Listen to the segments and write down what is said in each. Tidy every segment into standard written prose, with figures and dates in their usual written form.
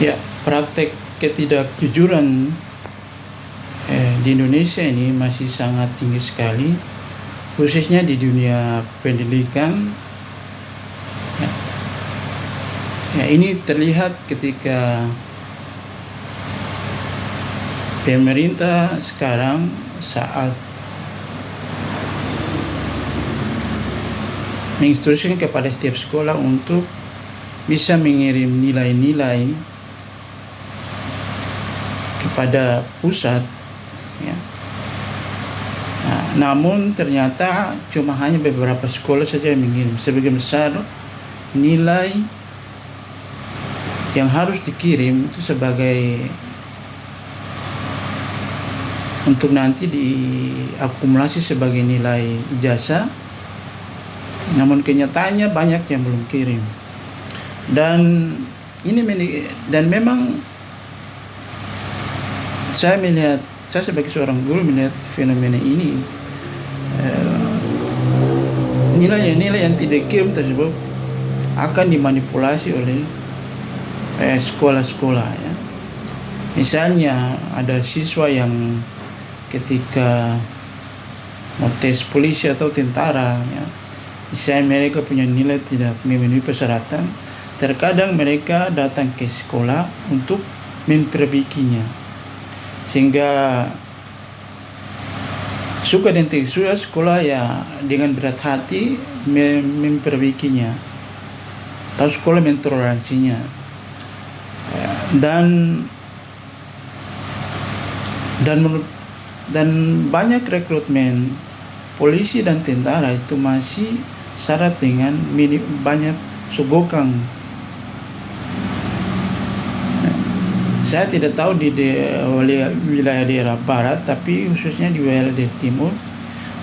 Ya, praktek ketidakjujuran di Indonesia ini masih sangat tinggi sekali, khususnya di dunia pendidikan. Ya, ini terlihat ketika pemerintah sekarang saat menginstruksikan kepada setiap sekolah untuk bisa mengirim nilai-nilai kepada pusat, ya. Nah, namun ternyata cuma hanya beberapa sekolah saja yang mengirim. Sebagian besar nilai yang harus dikirim itu sebagai untuk nanti diakumulasi sebagai nilai ijazah, namun kenyataannya banyak yang belum kirim. Dan memang saya sebagai seorang guru melihat fenomena ini, nilai yang tidak dikirim tersebut akan dimanipulasi oleh sekolah-sekolah, ya. Misalnya ada siswa yang ketika mau tes polisi atau tentara, ya, misalnya mereka punya nilai tidak memenuhi persyaratan, terkadang mereka datang ke sekolah untuk memperbaikinya, sehingga suka dan tidak suka sekolah ya dengan berat hati memperbaikinya, atau sekolah mentoleransinya. Dan banyak rekrutmen polisi dan tentara itu masih syarat dengan banyak sogokan. Saya tidak tahu di wilayah daerah barat, tapi khususnya di wilayah daerah timur,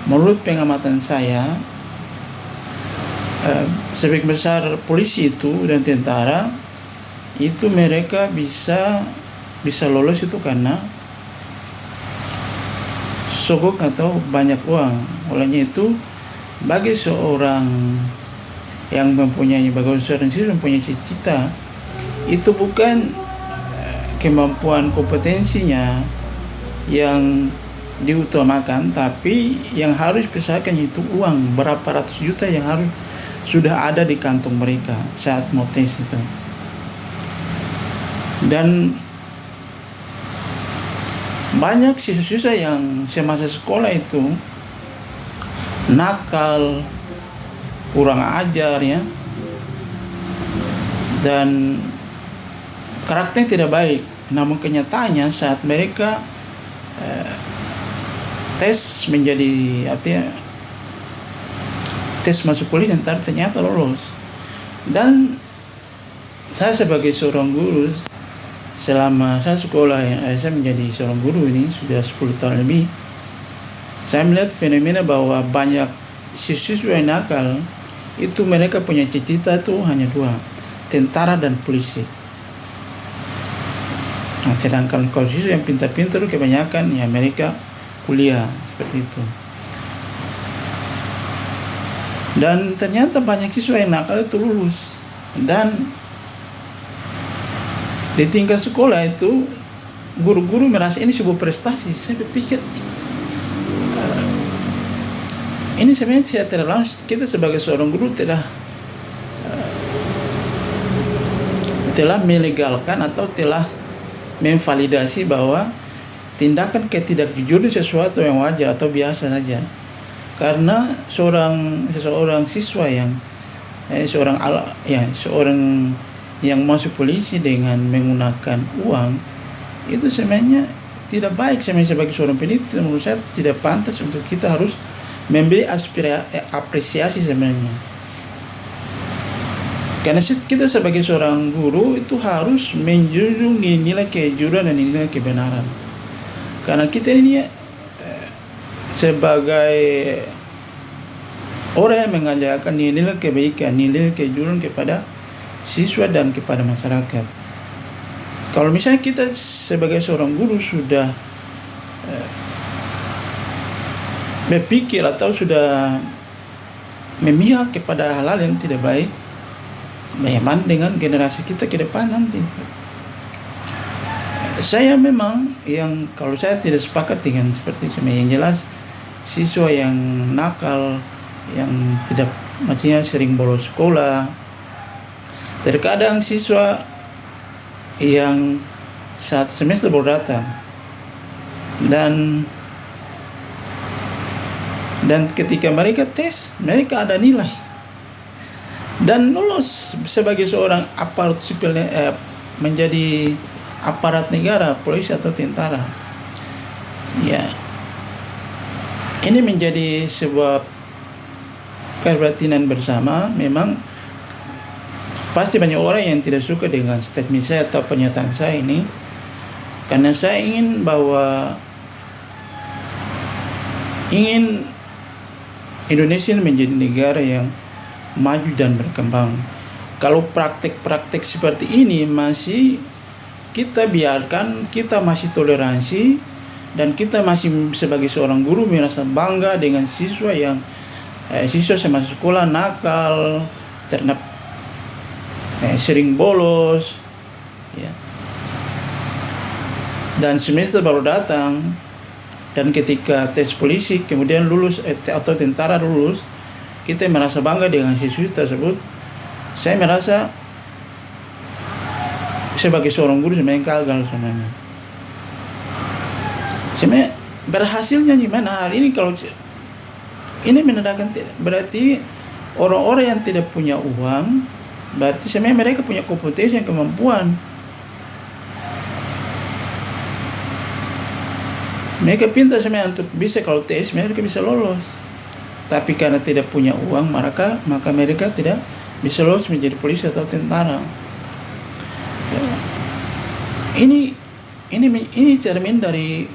menurut pengamatan saya, sebagian besar polisi itu dan tentara itu mereka bisa lolos itu karena sogok atau banyak uang. Olehnya itu, bagi seorang yang mempunyai cita-cita, itu bukan kemampuan kompetensinya yang diutamakan, tapi yang harus dipisahkan itu uang berapa ratus juta yang harus sudah ada di kantong mereka saat mau tes itu. Dan banyak siswa-siswa yang semasa sekolah itu nakal, kurang ajar, ya, dan karakternya tidak baik. Namun kenyataannya saat mereka tes tes masuk kuliah ternyata lolos. Dan saya sebagai seorang guru, selama saya sekolah, saya menjadi seorang guru ini sudah 10 tahun lebih, saya melihat fenomena bahwa banyak siswa yang nakal itu mereka punya cita-cita itu hanya dua, tentara dan polisi. Nah, sedangkan kalau siswa yang pintar-pintar kebanyakan ya mereka kuliah seperti itu. Dan ternyata banyak siswa yang nakal itu lulus. Dan di tingkat sekolah itu guru-guru merasa ini sebuah prestasi. Saya berpikir ini sebenarnya tidak langsung kita sebagai seorang guru telah melegalkan atau telah memvalidasi bahwa tindakan ketidakjujuran sesuatu yang wajar atau biasa saja. Karena seseorang siswa yang seorang yang masuk polisi dengan menggunakan uang itu sebenarnya tidak baik. Sebagai seorang pendidik, menurut saya tidak pantas untuk kita harus memberi apresiasi sebenarnya. Karena kita sebagai seorang guru itu harus menjunjung nilai kejujuran dan nilai kebenaran. Karena kita ini sebagai orang yang mengajarkan nilai kebaikan, nilai kejujuran kepada siswa dan kepada masyarakat. Kalau misalnya kita sebagai seorang guru sudah berpikir atau sudah memihak kepada hal-hal yang tidak baik, bagaimana dengan generasi kita ke depan nanti? Saya memang kalau saya tidak sepakat dengan seperti itu. Yang jelas siswa yang nakal, yang tidak maksudnya sering bolos sekolah, terkadang siswa yang saat semester baru datang dan ketika mereka tes, mereka ada nilai dan lulus sebagai seorang aparat sipil, menjadi aparat negara, polisi atau tentara. Ya, ini menjadi sebuah keprihatinan bersama. Memang pasti banyak orang yang tidak suka dengan statement saya atau pernyataan saya ini, karena saya ingin Indonesia menjadi negara yang maju dan berkembang. Kalau praktek-praktek seperti ini masih kita biarkan, kita masih toleransi, dan kita masih sebagai seorang guru merasa bangga dengan siswa semasa sekolah nakal, sering bolos, ya. Dan semester baru datang, dan ketika tes polisi kemudian lulus atau tentara lulus, kita merasa bangga dengan siswa tersebut. Saya merasa sebagai seorang guru sebenarnya gagal sebenarnya. Sebenarnya berhasilnya gimana hari ini? Kalau ini menandakan berarti orang-orang yang tidak punya uang, berarti sebenarnya mereka punya kompetensi dan kemampuan. Mereka pintar sebenarnya untuk bisa, kalau tes mereka bisa lolos. Tapi karena tidak punya uang, maka mereka tidak bisa lolos menjadi polisi atau tentara. Ini cermin dari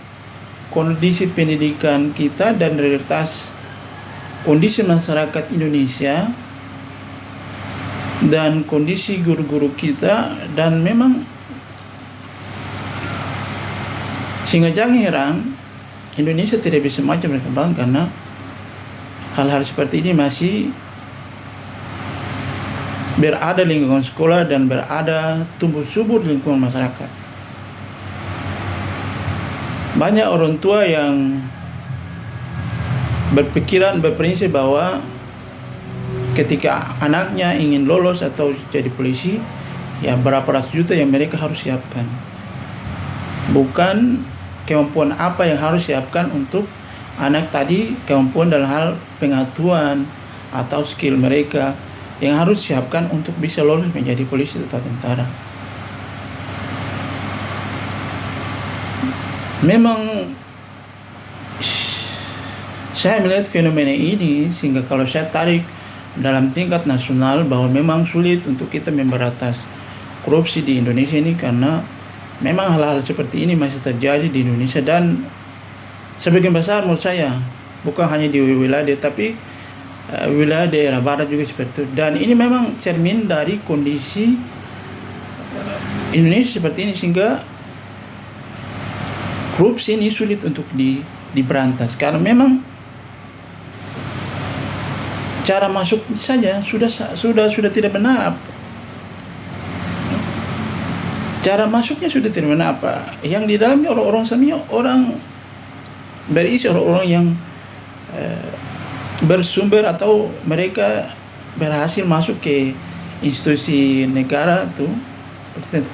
kondisi pendidikan kita dan realitas kondisi masyarakat Indonesia dan kondisi guru-guru kita, dan memang sehingga jangan heran Indonesia tidak bisa maju berkembang karena hal-hal seperti ini masih berada lingkungan sekolah dan berada tumbuh subur di lingkungan masyarakat. Banyak orang tua yang berprinsip bahwa ketika anaknya ingin lolos atau jadi polisi, ya berapa ratus juta yang mereka harus siapkan. Bukan kemampuan apa yang harus siapkan untuk anak tadi, kemampuan dalam hal pengetahuan atau skill mereka yang harus siapkan untuk bisa lolos menjadi polisi atau tentara. Memang saya melihat fenomena ini, sehingga kalau saya tarik dalam tingkat nasional, bahwa memang sulit untuk kita memberantas korupsi di Indonesia ini, karena memang hal-hal seperti ini masih terjadi di Indonesia, dan sebagian besar menurut saya bukan hanya di wilayah tapi wilayah daerah barat juga seperti itu. Dan ini memang cermin dari kondisi Indonesia seperti ini, sehingga korupsi ini sulit untuk diberantas, karena memang cara masuk saja sudah tidak benar. Cara masuknya sudah tidak benar. Yang di dalamnya orang-orang semuanya orang berisi orang-orang yang bersumber atau mereka berhasil masuk ke institusi negara itu,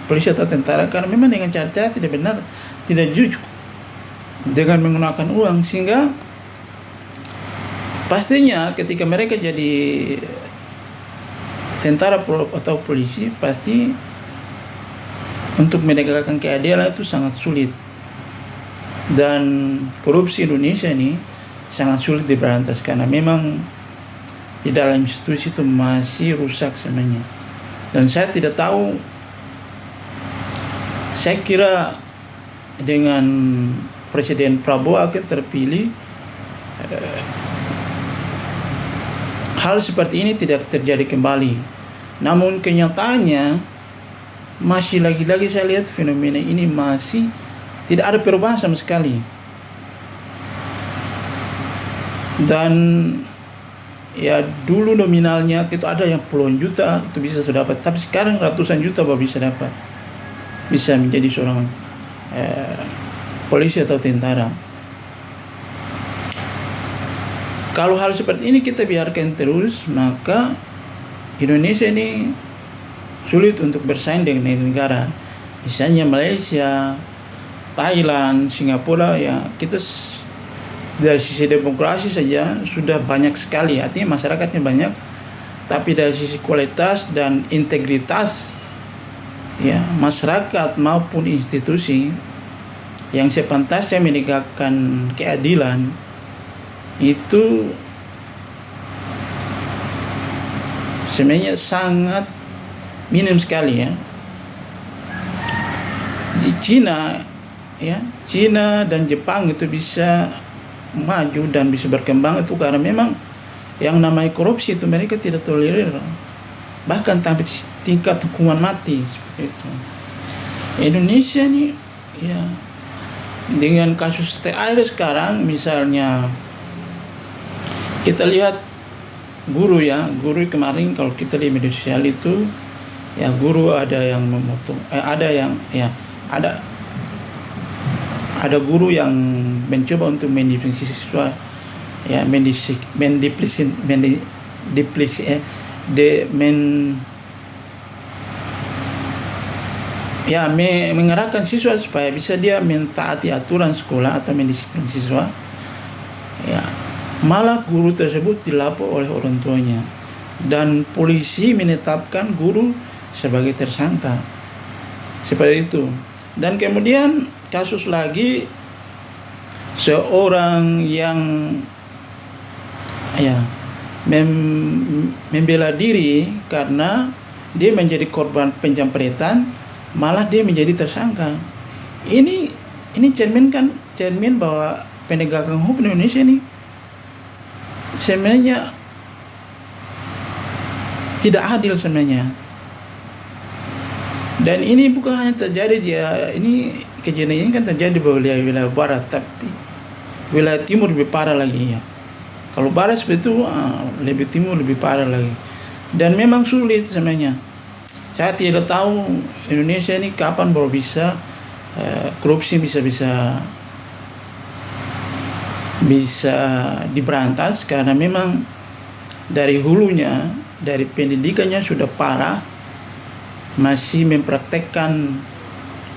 polisi atau tentara, karena memang dengan cara-cara tidak benar, tidak jujur, dengan menggunakan uang. Sehingga pastinya ketika mereka jadi tentara atau polisi, pasti untuk menegakkan keadilan itu sangat sulit. Dan korupsi Indonesia ini sangat sulit diberantas, karena memang di dalam institusi itu masih rusak semuanya. Dan saya tidak tahu, saya kira dengan Presiden Prabowo akan terpilih, hal seperti ini tidak terjadi kembali. Namun kenyataannya masih lagi-lagi saya lihat fenomena ini masih tidak ada perubahan sama sekali. Dan ya dulu nominalnya itu ada yang puluhan juta itu bisa sudah dapat, tapi sekarang ratusan juta baru bisa dapat, bisa menjadi seorang polisi atau tentara. Kalau hal seperti ini kita biarkan terus, maka Indonesia ini sulit untuk bersaing dengan negara, misalnya Malaysia, Thailand, Singapura. Ya, kita dari sisi demokrasi saja sudah banyak sekali, artinya masyarakatnya banyak, tapi dari sisi kualitas dan integritas, ya, masyarakat maupun institusi yang sepantasnya menegakkan keadilan itu sebenarnya sangat minim sekali, ya. Di Cina, ya, Cina dan Jepang itu bisa maju dan bisa berkembang itu karena memang yang namanya korupsi itu mereka tidak tolerir, bahkan sampai tingkat hukuman mati seperti itu. Indonesia nih, ya, dengan kasus TAR sekarang misalnya, kita lihat guru, ya, guru kemarin kalau kita di media sosial itu, ya, guru ada yang memotong, ada yang, ya, ada guru yang mencoba untuk mendisiplin siswa, ya, mengarahkan siswa supaya bisa dia mentaati aturan sekolah atau mendisiplin siswa, ya. Malah guru tersebut dilapor oleh orang tuanya dan polisi menetapkan guru sebagai tersangka, seperti itu. Dan kemudian kasus lagi, seorang yang, ya, membela diri karena dia menjadi korban penjamretan, malah dia menjadi tersangka. Ini cermin bahwa penegakan hukum Indonesia ini sebenarnya tidak adil sebenarnya. Dan ini bukan hanya terjadi ini kejadian ini kan terjadi di wilayah barat, tapi wilayah timur lebih parah lagi, ya. Kalau barat seperti itu, lebih timur lebih parah lagi. Dan memang sulit sebenarnya. Saya tidak tahu Indonesia ini kapan baru bisa korupsi bisa diberantas, karena memang dari hulunya, dari pendidikannya sudah parah, masih mempraktekkan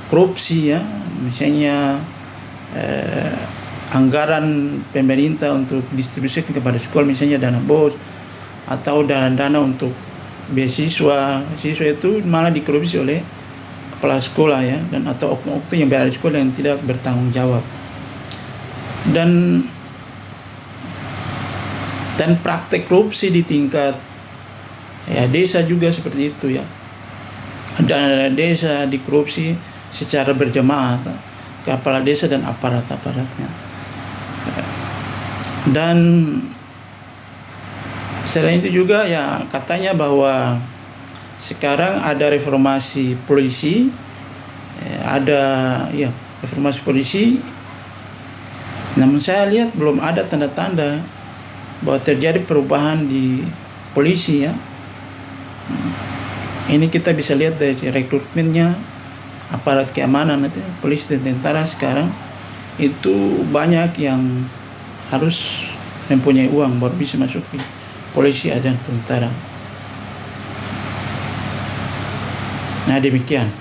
korupsi, ya, misalnya anggaran pemerintah untuk distribusikan kepada sekolah, misalnya dana BOS atau dana untuk beasiswa, siswa itu malah dikorupsi oleh kepala sekolah, ya, dan atau oknum-oknum yang berada di sekolah yang tidak bertanggung jawab. Dan praktek korupsi di tingkat, ya, desa juga seperti itu, ya. Dana desa dikorupsi secara berjamaah, kepala desa dan aparat-aparatnya. Dan selain itu juga, ya, katanya bahwa sekarang ada reformasi polisi, reformasi polisi. Namun saya lihat belum ada tanda-tanda bahwa terjadi perubahan di polisi, ya. Ini kita bisa lihat dari rekrutmennya aparat keamanan itu, polisi dan tentara sekarang itu banyak yang harus mempunyai uang baru bisa masuk di polisi dan tentara. Nah, demikian.